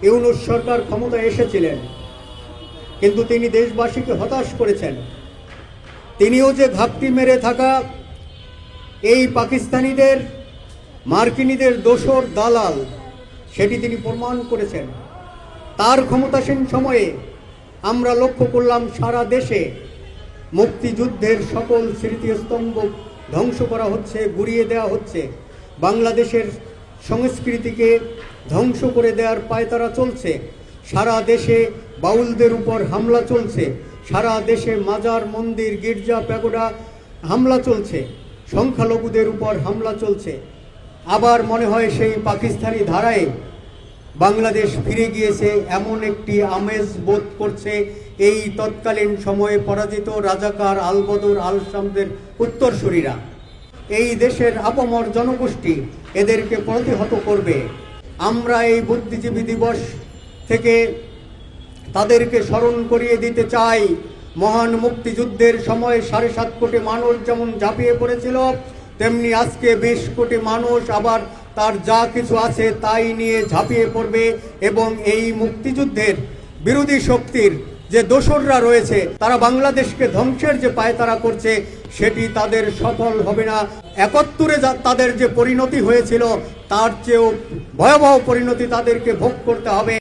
ইউনূস সরকার ক্ষমতায় এসেছিলেন, কিন্তু তিনি দেশবাসীকে হতাশ করেছেন। তিনিও যে ঘাপটি মেরে থাকা এই পাকিস্তানিদের, মার্কিনীদের দোসর দালাল, সেটি তিনি প্রমাণ করেছেন। তার ক্ষমতাসীন সময়ে আমরা লক্ষ্য করলাম সারা দেশে মুক্তিযুদ্ধের সকল স্মৃতিস্তম্ভ ধ্বংস করা হচ্ছে, গুঁড়িয়ে দেওয়া হচ্ছে। বাংলাদেশের সংস্কৃতিকে ধ্বংস করে দেওয়ার পায়তারা চলছে। সারা দেশে বাউলদের উপর হামলা চলছে, সারা দেশে মাজার, মন্দির, গির্জা, প্যাগোডা হামলা চলছে, সংখ্যালঘুদের উপর হামলা চলছে। আবার মনে হয় সেই পাকিস্তানি ধারায় বাংলাদেশ ফিরে গিয়েছে, এমন একটি আমেজ বোধ করছে এই তৎকালীন সময়ে পরাজিত রাজাকার আলবদর আল শামদের উত্তরসূরিরা। এই দেশের আপামর জনগোষ্ঠী এদেরকে প্রতিহত করবে। আমরা এই বুদ্ধিজীবী দিবস থেকে তাদেরকে স্মরণ করিয়ে দিতে চাই, মহান মুক্তিযুদ্ধের সময় 7.5 কোটি মানুষ যেমন ঝাঁপিয়ে পড়েছিল, তেমনি আজকে 20 কোটি মানুষ আবার তার যা কিছু আছে তাই নিয়ে ঝাঁপিয়ে পড়বে এবং এই মুক্তিযুদ্ধের বিরোধী শক্তির যে দোসররা রয়েছে তারা বাংলাদেশকে ধ্বংসের যে পায়তারা করছে সেটি তাদের সফল হবে না। 71-এ তাদের যে পরিণতি হয়েছিল তার চেয়েও ভয়াবহ পরিণতি তাদেরকে ভোগ করতে হবে।